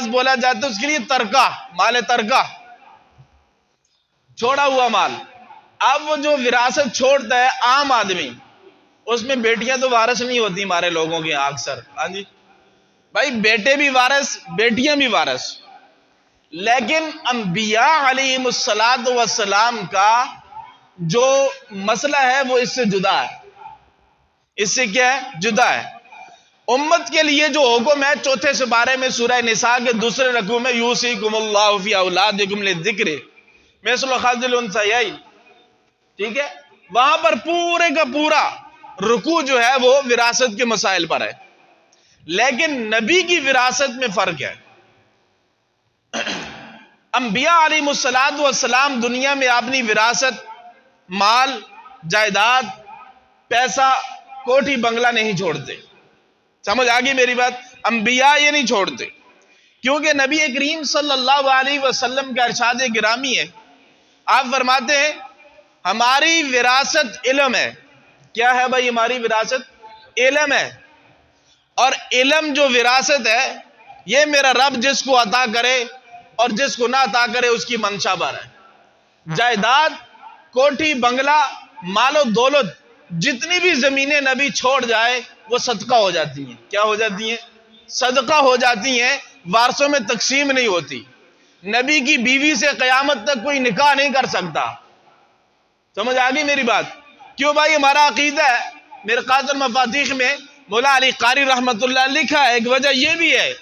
بولا جاتا ہے اس کے لیے ترکہ، مال ترکہ، چھوڑا ہوا مال۔ اب وہ جو وراثت چھوڑتا ہے عام آدمی، اس میں بیٹیاں تو وارث نہیں ہوتی ہمارے لوگوں کے یہاں اکثر، ہاں جی بھائی بیٹے بھی وارث، بیٹیاں بھی وارث، لیکن انبیاء علیہم الصلوۃ والسلام کا جو مسئلہ ہے وہ اس سے جدا ہے۔ اس سے کیا ہے؟ جدا ہے۔ امت کے لیے جو حکم ہے چوتھے سپارے میں سورہ نساء کے دوسرے رکوع میں یوصیکم اللہ فی اولادکم للذکر مثل حظ الانثیین، ٹھیک ہے، وہاں پر پورے کا پورا رکوع جو ہے وہ وراثت کے مسائل پر ہے، لیکن نبی کی وراثت میں فرق ہے۔ انبیاء علیہ الصلوۃ والسلام دنیا میں اپنی وراثت، مال، جائیداد، پیسہ، کوٹھی بنگلہ نہیں چھوڑتے۔ سمجھ آگئی میری بات؟ انبیاء یہ نہیں چھوڑتے، کیونکہ نبی کریم صلی اللہ علیہ وسلم کا ارشاد گرامی ہے، آپ فرماتے ہیں ہماری وراثت علم ہے۔ کیا ہے بھائی ہماری وراثت؟ علم ہے، اور علم جو وراثت ہے یہ میرا رب جس کو عطا کرے اور جس کو نہ عطا کرے اس کی منشا پر ہے۔ جائیداد، کوٹھی بنگلہ، مال و دولت، جتنی بھی زمینیں نبی چھوڑ جائے وہ صدقہ ہو جاتی ہیں۔ کیا ہو جاتی ہیں؟ صدقہ ہو جاتی ہیں، وارثوں میں تقسیم نہیں ہوتی۔ نبی کی بیوی سے قیامت تک کوئی نکاح نہیں کر سکتا۔ سمجھ آگئی میری بات؟ کیوں بھائی؟ ہمارا عقیدہ ہے، مرقات المفاتیح میں مولا علی قاری رحمت اللہ لکھا ہے، ایک وجہ یہ بھی ہے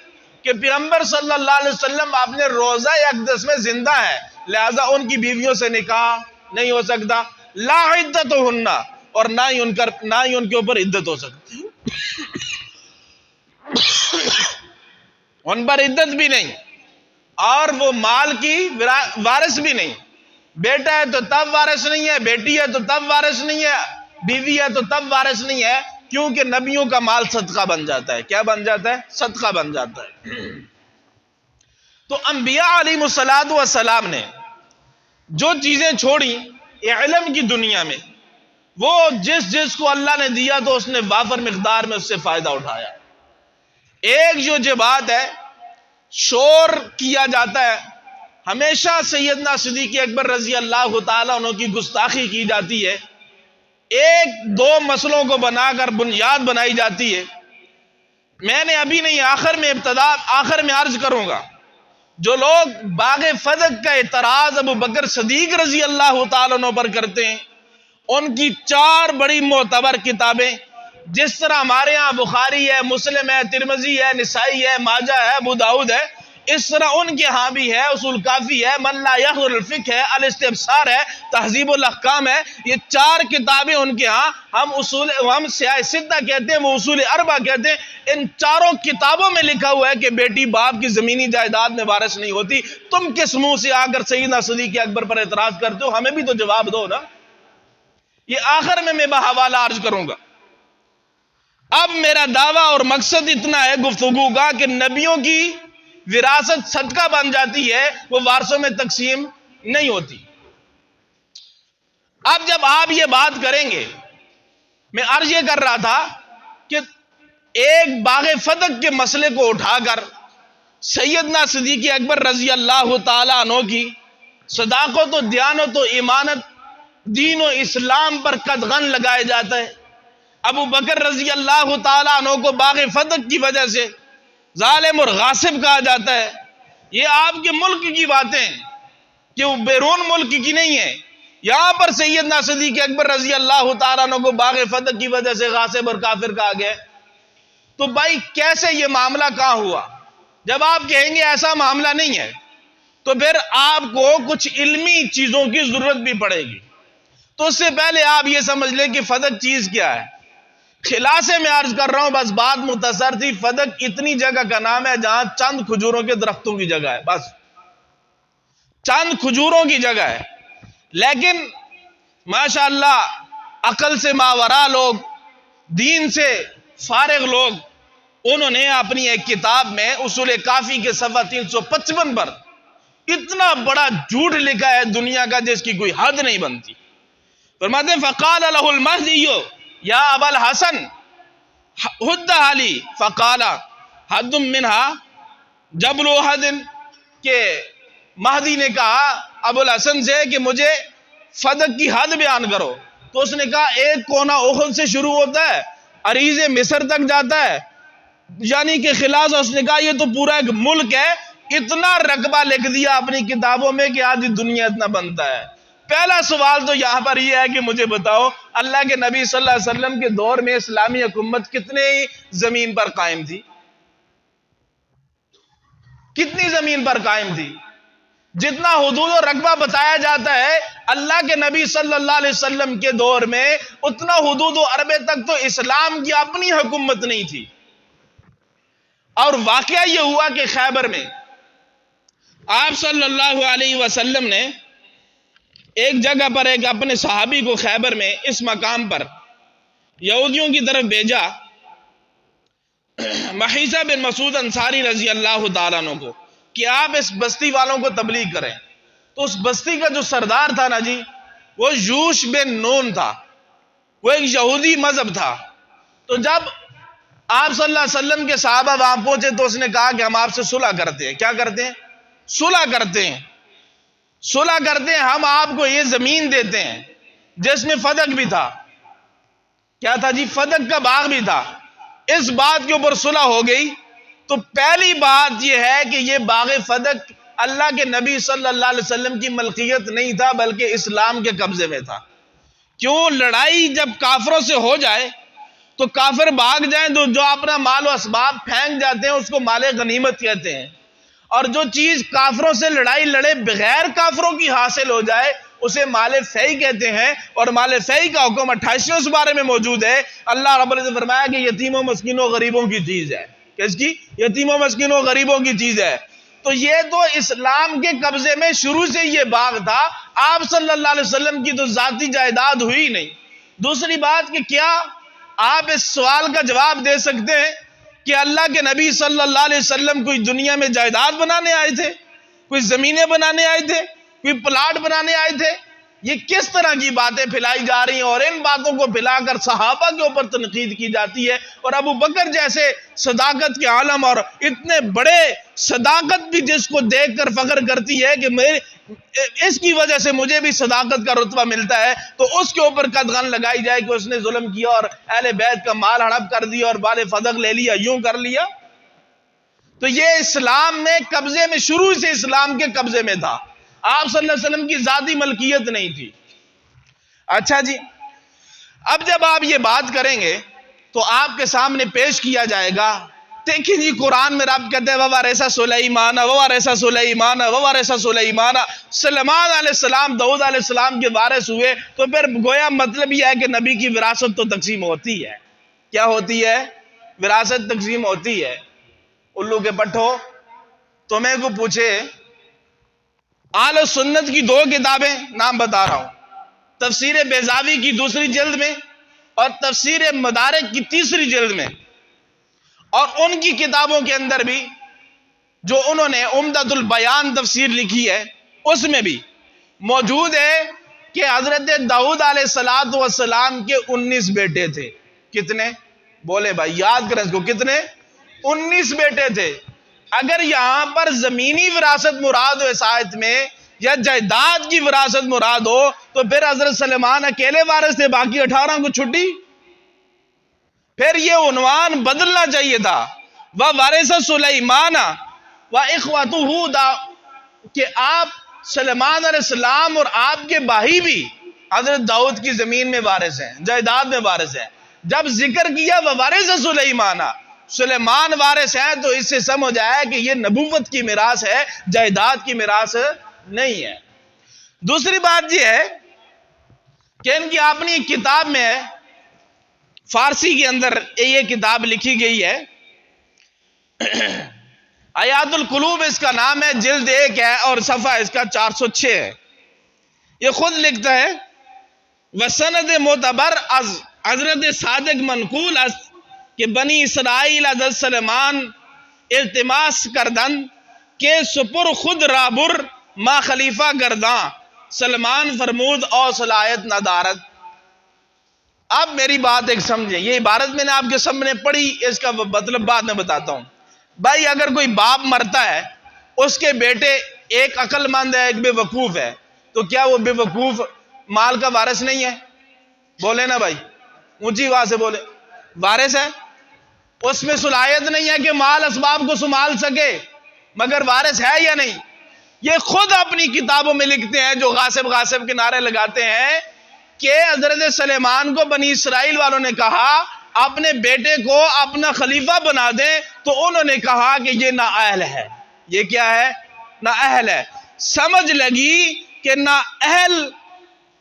کہ پیغمبر صلی اللہ علیہ وسلم اپنے روضہ اقدس میں زندہ ہے، لہذا ان کی بیویوں سے نکاح نہیں ہو سکتا۔ لا عدتہن، اور نہ ہی ان کے اوپر عدت ہو سکتی، ان پر عدت بھی نہیں، اور وہ مال کی وارث بھی نہیں۔ بیٹا ہے تو تب وارث نہیں ہے، بیٹی ہے تو تب وارث نہیں ہے، بیوی ہے تو تب وارث نہیں ہے، کیونکہ نبیوں کا مال صدقہ بن جاتا ہے۔ کیا بن جاتا ہے؟ صدقہ بن جاتا ہے۔ تو انبیاء علیہ الصلوۃ والسلام نے جو چیزیں چھوڑی علم کی دنیا میں، وہ جس کو اللہ نے دیا تو اس نے وافر مقدار میں اس سے فائدہ اٹھایا۔ ایک جو بات ہے، شور کیا جاتا ہے، ہمیشہ سیدنا صدیق اکبر رضی اللہ تعالیٰ عنہ کی گستاخی کی جاتی ہے، ایک دو مسئلوں کو بنا کر بنیاد بنائی جاتی ہے۔ میں نے ابھی نہیں، آخر میں عرض کروں گا، جو لوگ باغ فدق کا اعتراض ابو بکر صدیق رضی اللہ تعالیٰ عنہ پر کرتے ہیں، ان کی 4 بڑی معتبر کتابیں، جس طرح ہمارے ہاں بخاری ہے، مسلم ہے، ترمذی ہے، نسائی ہے، ماجہ ہے، ابو داؤد ہے، اس طرح ان کے ہاں بھی ہے، اصول کافی ہے، من لا یحضر الفقہ ہے، الاستبصار ہے، تہذیب الاحکام ہے۔ یہ 4 کتابیں ان کے ہاں، ہم سیاہ ستہ کہتے ہیں، وہ اصول اربع کہتے ہیں۔ ان 4 کتابوں میں لکھا ہوا ہے کہ بیٹی باپ کی زمینی جائیداد میں وارث نہیں ہوتی۔ تم کس منہ سے آ کر سیدنا صدیق اکبر پر اعتراض کرتے ہو؟ ہمیں بھی تو جواب دو نا۔ یہ آخر میں بحوالہ عرض کروں گا۔ اب میرا دعویٰ اور مقصد اتنا ہے گفتگو کا کہ نبیوں کی وراثت صدقہ بن جاتی ہے، وہ وارثوں میں تقسیم نہیں ہوتی۔ اب جب آپ یہ بات کریں گے، میں عرض یہ کر رہا تھا کہ ایک باغ فدق کے مسئلے کو اٹھا کر سیدنا صدیق اکبر رضی اللہ تعالیٰ عنہ کی صداقت و دیانت و ایمانت، دین و اسلام پر قدغن لگائے جاتا ہے۔ ابو بکر رضی اللہ تعالیٰ عنہ کو باغ فدق کی وجہ سے ظالم اور غاصب کہا جاتا ہے۔ یہ آپ کے ملک کی باتیں کہ وہ بیرون ملک کی نہیں ہے۔ یہاں پر سیدنا صدیق اکبر رضی اللہ تعالیٰ عنہ کو باغ فدق کی وجہ سے غاصب اور کافر کہا گیا۔ تو بھائی کیسے یہ معاملہ کہاں ہوا؟ جب آپ کہیں گے ایسا معاملہ نہیں ہے، تو پھر آپ کو کچھ علمی چیزوں کی ضرورت بھی پڑے گی۔ تو اس سے پہلے آپ یہ سمجھ لیں کہ فدق چیز کیا ہے۔ خلاصے میں عرض کر رہا ہوں، بس بات مختصر تھی۔ فدق اتنی جگہ کا نام ہے جہاں چند کھجوروں کے درختوں کی جگہ ہے، بس چند کھجوروں کی جگہ ہے۔ لیکن ماشاءاللہ عقل سے ماورا لوگ، دین سے فارغ لوگ، انہوں نے اپنی ایک کتاب میں اصول کافی کے صفحہ 355 پر اتنا بڑا جھوٹ لکھا ہے دنیا کا جس کی کوئی حد نہیں بنتی۔ فرماتے ہیں فقال له المہدی یا ابا الحسن حد علی فقال حد منها جبل احد کہ مہدی نے کہا ابو الحسن سے کہ مجھے فدق کی حد بیان کرو، تو اس نے کہا ایک کونا احد سے شروع ہوتا ہے، عریض مصر تک جاتا ہے، یعنی کہ خلاصہ اس نے کہا یہ تو پورا ایک ملک ہے، اتنا رقبہ لکھ دیا اپنی کتابوں میں کہ آدھی دنیا اتنا بنتا ہے۔ پہلا سوال تو یہاں پر یہ ہے کہ مجھے بتاؤ اللہ کے نبی صلی اللہ علیہ وسلم کے دور میں اسلامی حکومت کتنے زمین پر قائم تھی؟ کتنی زمین پر قائم تھی؟ جتنا حدود و رقبہ بتایا جاتا ہے اللہ کے نبی صلی اللہ علیہ وسلم کے دور میں اتنا حدود و عربے تک تو اسلام کی اپنی حکومت نہیں تھی۔ اور واقعہ یہ ہوا کہ خیبر میں آپ صلی اللہ علیہ وسلم نے ایک جگہ پر ایک اپنے صحابی کو خیبر میں اس مقام پر یہودیوں کی طرف بھیجا، محیصہ بن مسعود انصاری رضی اللہ تعالیٰ عنہ کو، کہ آپ اس بستی والوں کو تبلیغ کریں۔ تو اس بستی کا جو سردار تھا نا جی، وہ یوش بن نون تھا، وہ ایک یہودی مذہب تھا۔ تو جب آپ صلی اللہ علیہ وسلم کے صحابہ وہاں پہنچے تو اس نے کہا کہ ہم آپ سے صلح کرتے ہیں۔ کیا کرتے ہیں؟ صلح کرتے ہیں، صلح کرتے ہیں، ہم آپ کو یہ زمین دیتے ہیں جس میں فدق بھی تھا۔ کیا تھا جی؟ فدق کا باغ بھی تھا۔ اس بات کے اوپر صلح ہو گئی۔ تو پہلی بات یہ ہے کہ یہ باغ فدق اللہ کے نبی صلی اللہ علیہ وسلم کی ملکیت نہیں تھا بلکہ اسلام کے قبضے میں تھا۔ کیوں؟ لڑائی جب کافروں سے ہو جائے تو کافر بھاگ جائیں تو جو اپنا مال و اسباب پھینک جاتے ہیں اس کو مال غنیمت کہتے ہیں، اور جو چیز کافروں سے لڑائی لڑے بغیر کافروں کی حاصل ہو جائے اسے مال فیئی کہتے ہیں۔ اور مال فیئی کا حکم 28ویں سپارے میں موجود ہے۔ اللہ رب العزت نے فرمایا کہ یتیموں مسکینوں غریبوں کی چیز ہے۔ کس کی؟ یتیموں مسکینوں غریبوں کی چیز ہے۔ تو یہ تو اسلام کے قبضے میں شروع سے یہ باغ تھا، آپ صلی اللہ علیہ وسلم کی تو ذاتی جائیداد ہوئی نہیں۔ دوسری بات کہ کیا آپ اس سوال کا جواب دے سکتے ہیں کہ اللہ کے نبی صلی اللہ علیہ وسلم کوئی دنیا میں جائیداد بنانے آئے تھے، کوئی زمینیں بنانے آئے تھے، کوئی پلاٹ بنانے آئے تھے؟ یہ کس طرح کی باتیں پھیلائی جا رہی ہیں، اور ان باتوں کو پھیلا کر صحابہ کے اوپر تنقید کی جاتی ہے۔ اور ابو بکر جیسے صداقت کے عالم اور اتنے بڑے صداقت بھی جس کو دیکھ کر فخر کرتی ہے کہ اس کی وجہ سے مجھے بھی صداقت کا رتبہ ملتا ہے، تو اس کے اوپر قدغن لگائی جائے کہ اس نے ظلم کیا اور اہل بیت کا مال ہڑپ کر دیا اور بال فدق لے لیا، یوں کر لیا۔ تو یہ اسلام میں قبضے میں، شروع سے اسلام کے قبضے میں تھا، آپ صلی اللہ علیہ وسلم کی ذاتی ملکیت نہیں تھی۔ اچھا جی، اب جب آپ یہ بات کریں گے تو آپ کے سامنے پیش کیا جائے گا، دیکھیں جی قرآن میں رب کہتے ہیں وَوَرِثَ سُلَیْمَانَ وَوَرِثَ سُلَیْمَانَ وَوَرِثَ سُلَیْمَانَ، سلیمان علیہ السلام داؤد علیہ السلام کے وارث ہوئے۔ تو پھر گویا مطلب یہ ہے کہ نبی کی وراثت تو تقسیم ہوتی ہے۔ کیا ہوتی ہے؟ وراثت تقسیم ہوتی ہے۔ الو کے پٹھو، تمہیں کو پوچھے اہل سنت کی 2 کتابیں نام بتا رہا ہوں، تفسیر بیضاوی کی 2 جلد میں اور تفسیر مدارک کی 3 جلد میں، اور ان کی کتابوں کے اندر بھی جو انہوں نے عمدۃ البیان تفسیر لکھی ہے اس میں بھی موجود ہے کہ حضرت داؤد علیہ السلام کے 19 بیٹے تھے۔ کتنے؟ بولے بھائی، یاد کریں اس کو، کتنے؟ 19 بیٹے تھے۔ اگر یہاں پر زمینی وراثت مراد ہو اس آیت میں یا جائیداد کی وراثت مراد ہو تو پھر حضرت سلیمان اکیلے وارث تھے، باقی 18 کو چھٹی۔ پھر یہ عنوان بدلنا چاہیے تھا، وَوَرِثَ سُلَیْمَانَ وَإِخْوَتُهُ، کہ آپ سلیمان علیہ السلام اور آپ کے بھائی بھی حضرت داؤد کی زمین میں وارث ہیں، جائیداد میں وارث ہیں۔ جب ذکر کیا وَوَرِثَ سُلَیْمَانَ، سلیمان وارث ہیں، تو اس سے سمجھ آیا کہ یہ نبوت کی میراث ہے، جائیداد کی میراث نہیں ہے۔ دوسری بات یہ ہے کہ ان کی اپنی کتاب میں فارسی کے اندر یہ کتاب لکھی گئی ہے، آیات القلوب اس کا نام ہے، جلد 1 ہے اور صفحہ اس کا 406 ہے۔ یہ خود لکھتا ہے وسند معتبر از حضرت صادق منقول است کہ بنی اسرائیل حضرت سلیمان التماس کردن کہ سپر خود رابر ما خلیفہ گرداں، سلمان فرمود او صلاحیت ندارت۔ اب میری بات ایک سمجھیں، یہ عبارت میں نے آپ کے سامنے پڑھی، اس کا مطلب بعد میں بتاتا ہوں۔ بھائی اگر کوئی باپ مرتا ہے، اس کے بیٹے ایک عقل مند ہے ایک بے وقوف ہے، تو کیا وہ بے وقوف مال کا وارث نہیں ہے؟ بولے نا بھائی، اونچی آواز سے بولے، وارث ہے۔ اس میں صلاحیت نہیں ہے کہ مال اسباب کو سنبھال سکے، مگر وارث ہے یا نہیں؟ یہ خود اپنی کتابوں میں لکھتے ہیں جو غاصب غاصب کے نعرے لگاتے ہیں کہ حضرت سلیمان کو بنی اسرائیل والوں نے کہا اپنے بیٹے کو اپنا خلیفہ بنا دیں، تو انہوں نے کہا کہ یہ نااہل ہے۔ یہ کیا ہے؟ نااہل ہے۔ سمجھ لگی کہ نااہل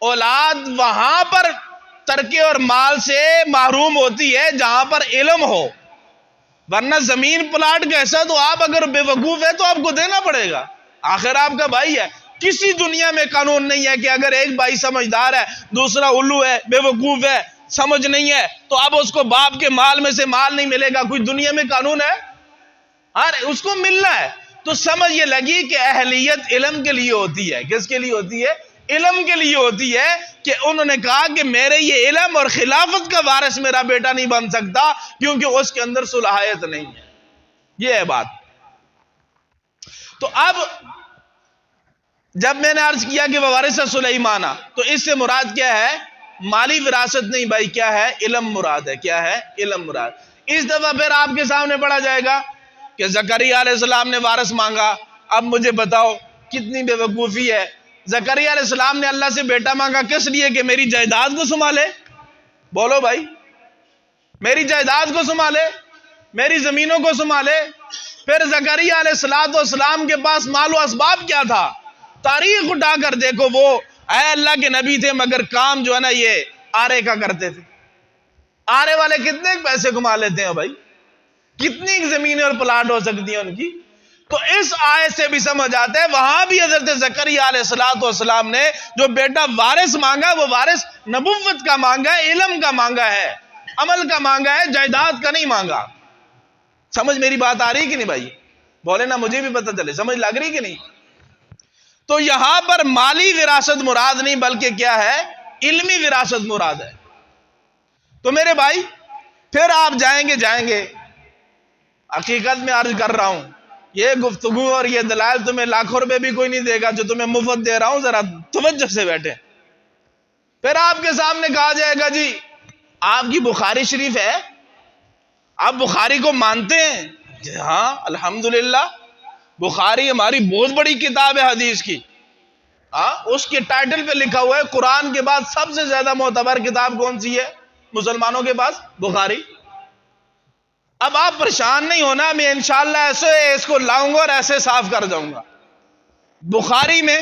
اولاد وہاں پر ترکے اور مال سے محروم ہوتی ہے جہاں پر علم ہو، ورنہ زمین پلاٹ کیسا تو آپ اگر بے وقوف ہے تو آپ کو دینا پڑے گا، آخر آپ کا بھائی ہے۔ کسی دنیا میں قانون نہیں ہے کہ اگر ایک بھائی سمجھدار ہے، دوسرا الو ہے، بے وقوف ہے، سمجھ نہیں ہے، تو اب اس کو باپ کے مال میں سے مال نہیں ملے گا۔ کوئی دنیا میں قانون ہے؟ اس کو ملنا ہے۔ تو سمجھ یہ لگی کہ اہلیت علم کے لیے ہوتی ہے۔ کس کے لیے ہوتی ہے؟ علم کے لیے ہوتی ہے، کہ انہوں نے کہا کہ میرے یہ علم اور خلافت کا وارث میرا بیٹا نہیں بن سکتا کیونکہ اس کے اندر صلاحیت نہیں ہے۔ یہ ہے بات۔ تو اب جب میں نے عرض کیا کہ وارث سلیمانہ، تو اس سے مراد کیا ہے؟ مالی وراثت نہیں بھائی، کیا ہے؟ علم مراد ہے۔ کیا ہے؟ علم مراد۔ اس دفعہ پھر آپ کے سامنے پڑھا جائے گا کہ زکریا علیہ السلام نے وارث مانگا۔ اب مجھے بتاؤ کتنی بے وقوفی ہے۔ زکریا علیہ السلام نے اللہ سے بیٹا مانگا کس لیے؟ کہ میری جائیداد کو سنبھالے۔ بولو بھائی، میری جائیداد کو سنبھالے، میری زمینوں کو سنبھالے۔ پھر زکریا علیہ السلام کے پاس مال و اسباب کیا تھا؟ تاریخ اٹھا کر دیکھو، وہ اے اللہ کے نبی تھے مگر کام جو ہے نا یہ آرے کا کرتے تھے۔ آرے والے کتنے پیسے کما لیتے ہیں بھائی؟ کتنی زمینیں اور پلاٹ ہو سکتی ہیں ان کی؟ تو اس آیت سے بھی سمجھ آتا ہے وہاں بھی حضرت زکریا علیہ السلام نے جو بیٹا وارث مانگا، وہ وارث نبوت کا مانگا ہے، علم کا مانگا ہے، عمل کا مانگا ہے، جائیداد کا نہیں مانگا۔ سمجھ میری بات آ رہی کہ نہیں بھائی؟ بولے نا، مجھے بھی پتہ چلے، سمجھ لگ رہی کہ نہیں؟ تو یہاں پر مالی وراثت مراد نہیں بلکہ کیا ہے؟ علمی وراثت مراد ہے۔ تو میرے بھائی پھر آپ جائیں گے حقیقت میں عرض کر رہا ہوں، یہ گفتگو اور یہ دلائل تمہیں لاکھوں روپے بھی کوئی نہیں دے گا جو تمہیں مفت دے رہا ہوں، ذرا توجہ سے بیٹھے۔ پھر آپ کے سامنے کہا جائے گا جی آپ کی بخاری شریف ہے، آپ بخاری کو مانتے ہیں؟ جی ہاں الحمدللہ، بخاری ہماری بہت بڑی کتاب ہے حدیث کی۔ اس کے ٹائٹل پہ لکھا ہوا ہے قرآن کے بعد سب سے زیادہ معتبر کتاب کون سی ہے مسلمانوں کے پاس؟ بخاری۔ اب آپ پریشان نہیں ہونا، میں انشاءاللہ ایسے اس کو لاؤں گا اور ایسے صاف کر جاؤں گا۔ بخاری میں،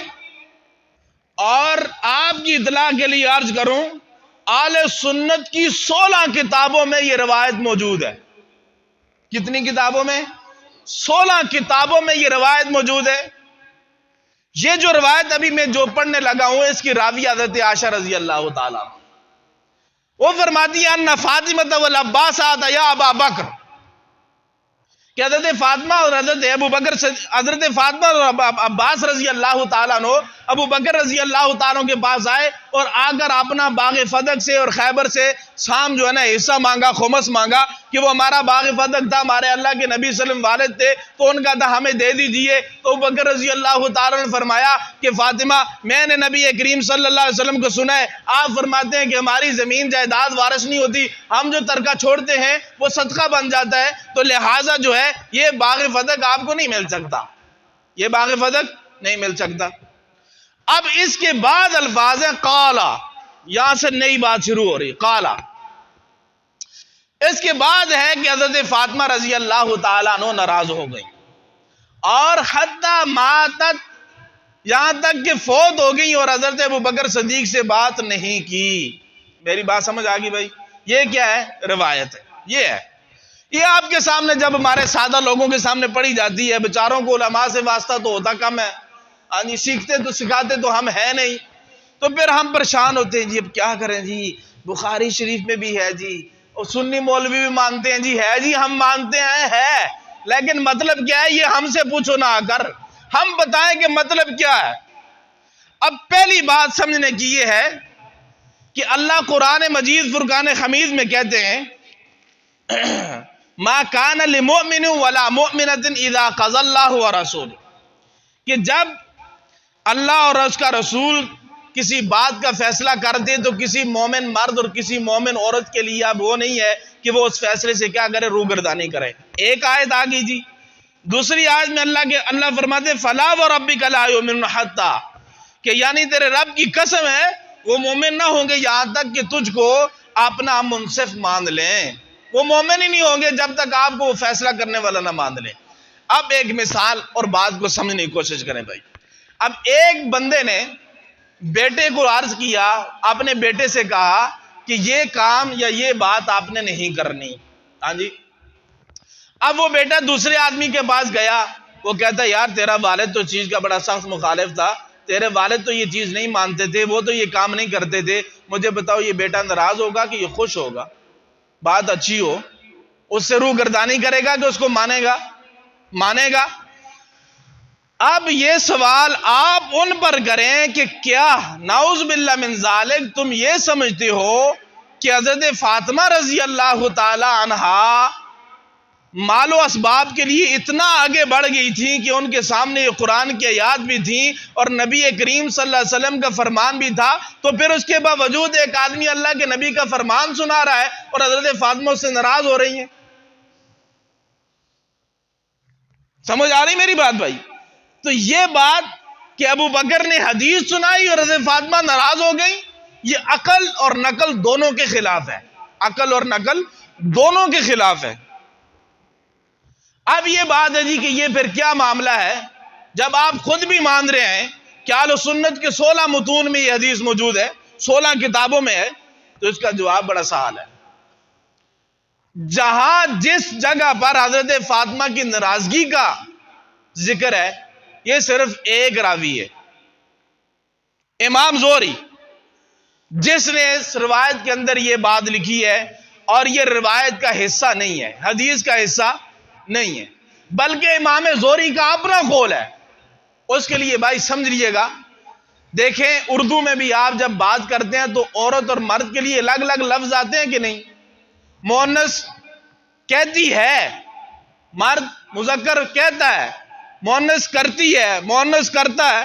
اور آپ کی اطلاع کے لیے عرض کروں، اہل سنت کی 16 کتابوں میں یہ روایت موجود ہے۔ کتنی کتابوں میں؟ 16 کتابوں میں یہ روایت موجود ہے۔ یہ جو روایت ابھی میں جو پڑھنے لگا ہوں اس کی راوی حضرت عائشہ رضی اللہ تعالیٰ، وہ فرماتی ہیں ان فاطمہ والعباس آتیا ابا بکر، کہ حضرت فاطمہ اور حضرت فاطمہ اور عباس رضی اللہ تعالیٰ عنہ ابو بکر رضی اللہ تعالیٰ عنہ کے پاس آئے اور آ کر اپنا باغ فدق سے اور خیبر سے سام جو ہے نا حصہ مانگا، خمس مانگا، کہ وہ ہمارا باغ فدق تھا، ہمارے اللہ کے نبی صلی اللہ علیہ وسلم والد تھے تو ان کا تھا، ہمیں دے دیجئے۔ تو ابو بکر رضی اللہ تعالیٰ نے فرمایا کہ فاطمہ، میں نے نبی کریم صلی اللہ علیہ وسلم کو سنا ہے، آپ فرماتے ہیں کہ ہماری زمین جائیداد وارث نہیں ہوتی، ہم جو ترکہ چھوڑتے ہیں وہ صدقہ بن جاتا ہے، تو لہٰذا جو ہے یہ باغ فدق آپ کو نہیں مل سکتا، یہ باغ فدق نہیں مل سکتا۔ اب اس کے بعد الفاظ ہے قالا، یہاں سے نئی بات شروع ہو رہی، قالا۔ اس کے بعد ہے کہ حضرت فاطمہ رضی اللہ تعالیٰ عنہ ناراض ہو گئی، اور حتی ماتت، یہاں تک کہ فوت ہو گئی، اور حضرت ابو بکر صدیق سے بات نہیں کی۔ میری بات سمجھ آگئی بھائی؟ یہ کیا ہے؟ روایت ہے، یہ ہے۔ یہ آپ کے سامنے جب ہمارے سادہ لوگوں کے سامنے پڑھی جاتی ہے، بیچاروں کو علماء سے واسطہ تو ہوتا کم ہے، سیکھتے تو سکھاتے تو ہم ہے نہیں، تو پھر ہم پریشان ہوتے ہیں جی اب کیا کریں جی، بخاری شریف میں بھی ہے جی، اور سنی مولوی بھی مانتے ہیں جی، ہے جی ہم مانتے ہیں، ہے، لیکن مطلب کیا ہے یہ ہم سے پوچھو نہ آ کر، ہم بتائیں کہ مطلب کیا ہے۔ اب پہلی بات سمجھنے کی یہ ہے کہ اللہ قرآن مجید فرقان حمید میں کہتے ہیں ما کان لمؤمن ولا مؤمنۃ اذا قضى اللہ ورسولہ، کہ جب اللہ اور اس کا رسول کسی بات کا فیصلہ کر دے تو کسی مومن مرد اور کسی مومن عورت کے لیے اب وہ نہیں ہے کہ وہ اس فیصلے سے کیا کرے، روگردانی کرے۔ ایک آیت آ گئی جی۔ دوسری آیت میں اللہ فرماتے فلا وربک لا یؤمنون حتی، کہ یعنی تیرے رب کی قسم ہے وہ مومن نہ ہوں گے یہاں تک کہ تجھ کو اپنا منصف مان لیں۔ وہ مومن ہی نہیں ہوں گے جب تک آپ کو وہ فیصلہ کرنے والا نہ مان لیں۔ اب ایک مثال اور بات کو سمجھنے کی کوشش کریں بھائی۔ اب ایک بندے نے بیٹے کو عرض کیا، اپنے بیٹے سے کہا کہ یہ کام یا یہ بات آپ نے نہیں کرنی، ہاں جی۔ اب وہ بیٹا دوسرے آدمی کے پاس گیا، وہ کہتا یار تیرا والد تو چیز کا بڑا سخت مخالف تھا، تیرے والد تو یہ چیز نہیں مانتے تھے، وہ تو یہ کام نہیں کرتے تھے، مجھے بتاؤ یہ بیٹا ناراض ہوگا کہ یہ خوش ہوگا؟ بات اچھی ہو اس سے روگردانی کرے گا کہ اس کو مانے گا؟ اب یہ سوال آپ ان پر کریں کہ کیا نعوذ باللہ من ذالک تم یہ سمجھتے ہو کہ حضرت فاطمہ رضی اللہ تعالی عنہا مال و اسباب کے لیے اتنا آگے بڑھ گئی تھی کہ ان کے سامنے یہ قرآن کی آیات بھی تھیں اور نبی کریم صلی اللہ علیہ وسلم کا فرمان بھی تھا، تو پھر اس کے باوجود ایک آدمی اللہ کے نبی کا فرمان سنا رہا ہے اور حضرت فاطمہ سے ناراض ہو رہی ہیں؟ سمجھ آ رہی میری بات بھائی؟ تو یہ بات کہ ابو بکر نے حدیث سنائی اور حضرت فاطمہ ناراض ہو گئی، یہ عقل اور نقل دونوں کے خلاف ہے، عقل اور نقل دونوں کے خلاف ہے۔ اب یہ بات ہے جی کہ یہ پھر کیا معاملہ ہے؟ جب آپ خود بھی مان رہے ہیں کہ اہل سنت کے 16 متون میں یہ حدیث موجود ہے، 16 کتابوں میں ہے، تو اس کا جواب بڑا سہل ہے۔ جہاں جس جگہ پر حضرت فاطمہ کی ناراضگی کا ذکر ہے، یہ صرف ایک راوی ہے، امام زہری، جس نے اس روایت کے اندر یہ بات لکھی ہے، اور یہ روایت کا حصہ نہیں ہے، حدیث کا حصہ نہیں ہے، بلکہ امام زہری کا اپنا قول ہے۔ اس کے لیے بھائی سمجھ لیجیے گا، دیکھیں اردو میں بھی آپ جب بات کرتے ہیں تو عورت اور مرد کے لیے الگ الگ لفظ آتے ہیں کہ نہیں؟ مؤنث کہتی ہے، مرد مذکر کہتا ہے، مؤنث کرتی ہے، مؤنث کرتا ہے،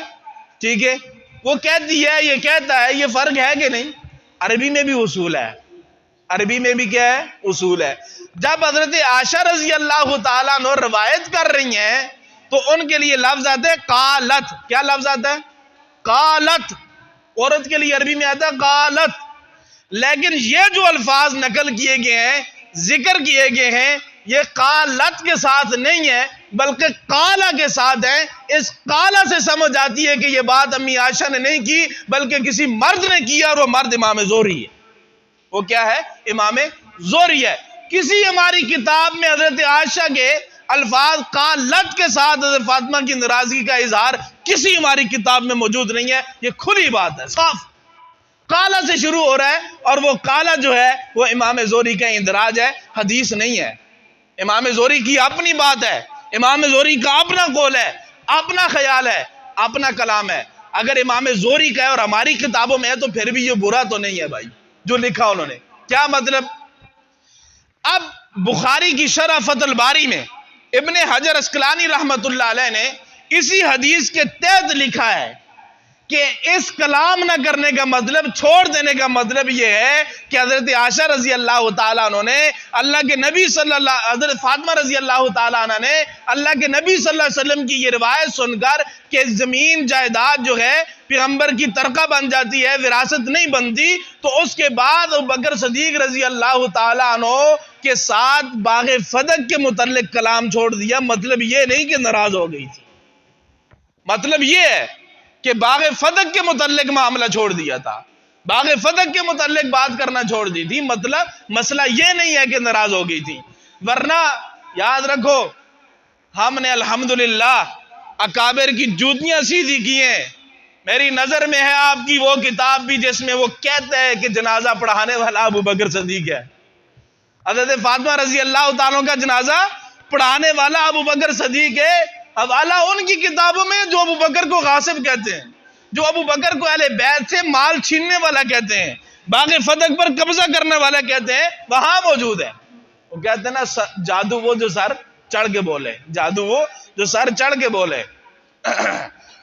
ٹھیک ہے؟ وہ کہتی ہے، یہ کہتا ہے، یہ فرق ہے کہ نہیں؟ عربی میں بھی اصول ہے، عربی میں بھی کیا ہے؟ اصول ہے۔ جب حضرت عائشہ رضی اللہ تعالیٰ عنہ روایت کر رہی ہیں تو ان کے لیے لفظ آتا ہے قالت۔ کیا لفظ آتا ہے؟ قالت۔ عورت کے لیے عربی میں آتا ہے قالت۔ لیکن یہ جو الفاظ نقل کیے گئے ہیں، ذکر کیے گئے ہیں، یہ قالت کے ساتھ نہیں ہے بلکہ قالا کے ساتھ ہے۔ اس قالا سے سمجھ آتی ہے کہ یہ بات امی عائشہ نے نہیں کی بلکہ کسی مرد نے کیا، اور وہ مرد امام زہری ہے۔ وہ کیا ہے؟ امام زہری ہے۔ کسی ہماری کتاب میں حضرت عائشہ کے الفاظ قالت کے ساتھ حضرت فاطمہ کی ناراضگی کا اظہار کسی ہماری کتاب میں موجود نہیں ہے۔ یہ کھلی بات ہے، صاف قالا سے شروع ہو رہا ہے، اور وہ قالا جو ہے وہ امام زہری کا اندراج ہے، حدیث نہیں ہے۔ امام زہری کی اپنی بات ہے، امام زہری کا اپنا قول ہے، اپنا خیال ہے، اپنا کلام ہے۔ اگر امام زہری کا ہے اور ہماری کتابوں میں ہے تو پھر بھی یہ برا تو نہیں ہے بھائی جو لکھا انہوں نے۔ کیا مطلب؟ اب بخاری کی شرح فتح الباری میں ابن حجر اسقلانی رحمت اللہ علیہ نے اسی حدیث کے تحت لکھا ہے کہ اس کلام نہ کرنے کا مطلب، چھوڑ دینے کا مطلب یہ ہے کہ حضرت عائشہ رضی اللہ تعالیٰ عنہ نے اللہ کے نبی حضرت فاطمہ رضی اللہ تعالیٰ عنہ نے اللہ کے نبی صلی اللہ علیہ وسلم کی یہ روایت سن کر کہ زمین جائیداد جو ہے پیغمبر کی ترکہ بن جاتی ہے، وراثت نہیں بنتی، تو اس کے بعد ابوبکر صدیق رضی اللہ تعالیٰ عنہ کے ساتھ باغ فدق کے متعلق کلام چھوڑ دیا۔ مطلب یہ نہیں کہ ناراض ہو گئی تھی، مطلب یہ ہے کہ باغ فدق کے متعلق معاملہ چھوڑ دیا تھا، باغ فدق کے متعلق بات کرنا چھوڑ دی تھی۔ مطلب مسئلہ یہ نہیں ہے کہ ناراض ہو گئی تھی، ورنہ یاد رکھو ہم نے الحمدللہ اکابر کی جوتیاں سیدھی کی ہیں۔ میری نظر میں ہے آپ کی وہ کتاب بھی جس میں وہ کہتا ہے کہ جنازہ پڑھانے والا ابوبکر صدیق ہے۔ حضرت فاطمہ رضی اللہ تعالیٰ کا جنازہ پڑھانے والا ابوبکر صدیق ہے۔ حوالہ ان کی کتابوں میں جو ابوبکر کو غاصب کہتے ہیں، جو ابوبکر کو اہل بیت سے مال چھیننے والا کہتے ہیں، باغ فتح پر قبضہ کرنے والا کہتے ہیں، وہاں موجود ہے۔ وہ کہتے ہیں نا جادو وہ جو سر چڑھ کے بولے، جادو وہ جو سر چڑھ کے بولے۔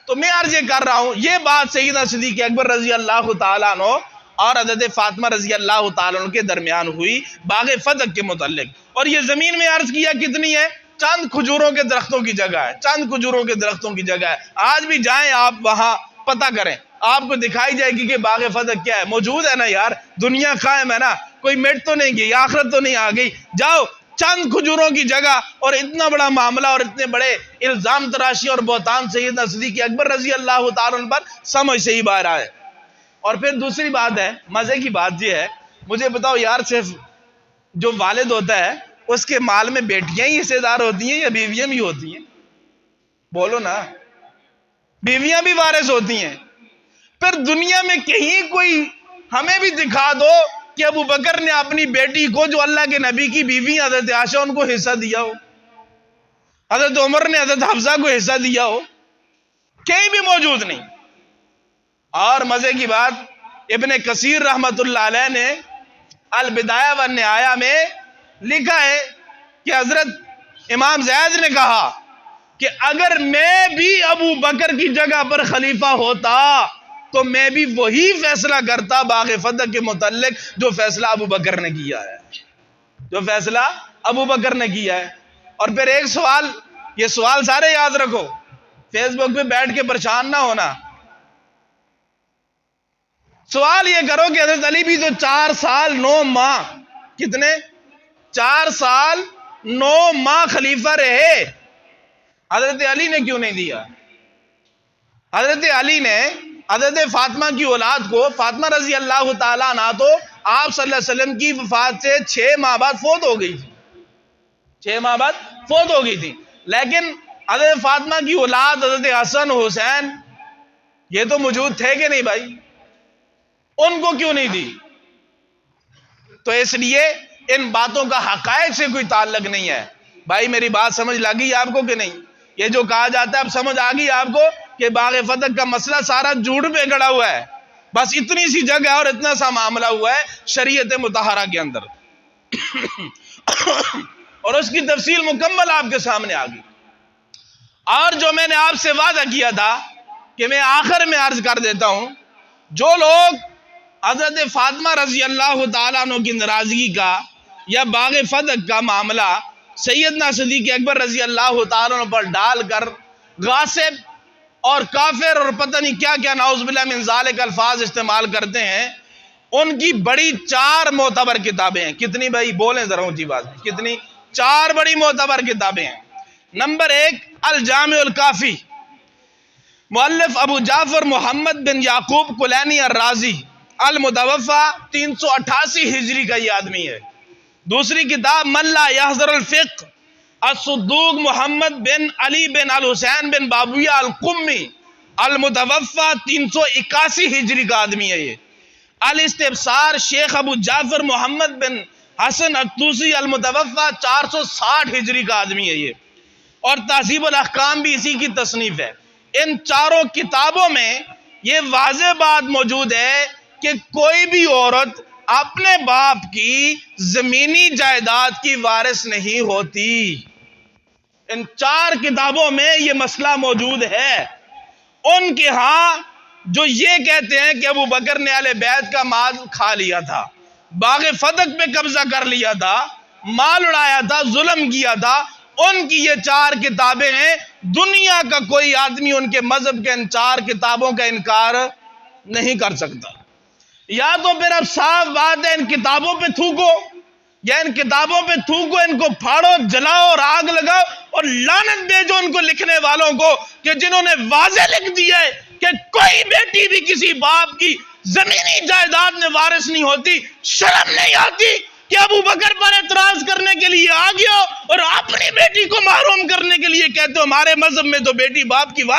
تو میں عرض یہ کر رہا ہوں، یہ بات سیدنا صدیق اکبر رضی اللہ تعالیٰ عنہ اور حضرت فاطمہ رضی اللہ تعالیٰ عنہ کے درمیان ہوئی باغ فتح کے متعلق، اور یہ زمین میں عرض کیا کتنی ہے؟ چند کھجوروں کے درختوں کی جگہ ہے، چند کھجوروں کے درختوں کی جگہ ہے۔ آج بھی جائیں آپ وہاں پتہ کریں، آپ کو دکھائی جائے گی کہ باغ فتح کیا ہے، موجود ہے نا یار، دنیا قائم ہے نا، کوئی مٹ تو نہیں گئی، آخرت تو نہیں آ گئی۔ جاؤ چند کھجوروں کی جگہ، اور اتنا بڑا معاملہ اور اتنے بڑے الزام تراشی اور بہتان سیدنا صدیق اکبر رضی اللہ تعالیٰ عنہ پر سمجھ سے ہی باہر آئے۔ اور پھر دوسری بات ہے، مزے کی بات یہ ہے، مجھے بتاؤ یار، صرف جو والد ہوتا ہے اس کے مال میں بیٹیاں ہی حصے دار ہوتی ہیں یا بیویاں بھی ہوتی ہیں؟ بولو نا، بیویاں بھی وارث ہوتی ہیں۔ پھر دنیا میں کہیں کوئی ہمیں بھی دکھا دو کہ ابو بکر نے اپنی بیٹی کو، جو اللہ کے نبی کی بیوی حضرت عائشہ، ان کو حصہ دیا ہو، حضرت عمر نے حضرت حفصہ کو حصہ دیا ہو، کہیں بھی موجود نہیں۔ اور مزے کی بات، ابن کثیر رحمت اللہ علیہ نے البدایہ والنہایہ میں لکھا ہے کہ حضرت امام زید نے کہا کہ اگر میں بھی ابو بکر کی جگہ پر خلیفہ ہوتا تو میں بھی وہی فیصلہ کرتا باغ فتح کے متعلق جو فیصلہ ابو بکر نے کیا ہے، جو فیصلہ ابو بکر نے کیا ہے۔ اور پھر ایک سوال، یہ سوال سارے یاد رکھو، فیس بک پہ بیٹھ کے پریشان نہ ہونا، سوال یہ کرو کہ حضرت علی بھی تو 4 سال 9 ماہ، کتنے؟ 4 سال 9 ماہ خلیفہ رہے، حضرت علی نے کیوں نہیں دیا؟ حضرت علی نے حضرت فاطمہ کی اولاد کو، فاطمہ رضی اللہ تعالیٰ عنہ تو آپ صلی اللہ علیہ وسلم کی وفات سے 6 ماہ بعد فوت ہو گئی تھی، 6 ماہ بعد فوت ہو گئی تھی، لیکن حضرت فاطمہ کی اولاد حضرت حسن حسین یہ تو موجود تھے کہ نہیں بھائی؟ ان کو کیوں نہیں دی؟ تو اس لیے ان باتوں کا حقائق سے کوئی تعلق نہیں ہے۔ بھائی میری بات سمجھ لگی آپ کو کہ نہیں؟ یہ جو کہا جاتا ہے اب سمجھ آ گئی آپ کو کہ باغ فتح کا مسئلہ سارا جھوٹ پہ گڑا ہوا ہے، بس اتنی سی جگہ اور اتنا سا معاملہ ہوا ہے شریعت مطہرہ کے اندر، اور اس کی تفصیل مکمل آپ کے سامنے آ گئی۔ اور جو میں نے آپ سے وعدہ کیا تھا کہ میں آخر میں عرض کر دیتا ہوں، جو لوگ حضرت فاطمہ رضی اللہ تعالیٰ عنہ کی ناراضگی کا یا باغ فتح کا معاملہ سیدنا صدیق اکبر رضی اللہ تعالیٰ عنہ پر ڈال کر غاصب اور کافر اور پتہ نہیں کیا کیا نعوذ باللہ من ذالک الفاظ استعمال کرتے ہیں، ان کی بڑی 4 معتبر کتابیں ہیں۔ کتنی بھائی؟ بولیں ذرا اونچی بات میں، کتنی؟ 4 بڑی معتبر کتابیں ہیں۔ نمبر 1 الجامع الکافی، مؤلف ابو جعفر محمد بن یعقوب کلینی الرازی، المتوفی 388 ہجری کا یہ آدمی ہے۔ دوسری کتاب من لا یحضر الفقہ، الصدوق محمد بن علی بن الحسین بن بابویہ القمی، المتوفی 381 ہجری کا آدمی ہے یہ۔ الاستبصار شیخ ابو جعفر محمد بن حسن الطوسی، المتوفی 460 ہجری کا آدمی ہے یہ۔ اور تہذیب الاحکام بھی اسی کی تصنیف ہے۔ ان 4 کتابوں میں یہ واضح بات موجود ہے کہ کوئی بھی عورت اپنے باپ کی زمینی جائیداد کی وارث نہیں ہوتی۔ ان 4 کتابوں میں یہ مسئلہ موجود ہے۔ ان کے ہاں جو یہ کہتے ہیں کہ ابو بکر نے اہل بیت کا مال کھا لیا تھا، باغ فتح پہ قبضہ کر لیا تھا، مال اڑایا تھا، ظلم کیا تھا، ان کی یہ 4 کتابیں ہیں۔ دنیا کا کوئی آدمی ان کے مذہب کے ان 4 کتابوں کا انکار نہیں کر سکتا۔ یا تو پھر اب صاف بات ہے ان کتابوں پہ تھوکو، یا ان کتابوں پہ تھوکو، ان کو پھاڑو، جلاؤ اور آگ لگاؤ، اور لعنت بھیجو ان کو لکھنے والوں کو کہ جنہوں نے واضح لکھ دیا ہے کہ کوئی بیٹی بھی کسی باپ کی زمینی جائیداد میں وارث نہیں ہوتی۔ شرم نہیں آتی کہ ابو بکر پر اعتراض کرنے کے لیے آ گیا اور اپنی بیٹی کو محروم کرنے کے لیے کہتے ہو ہمارے مذہب میں تو بیٹی باپ کی وارث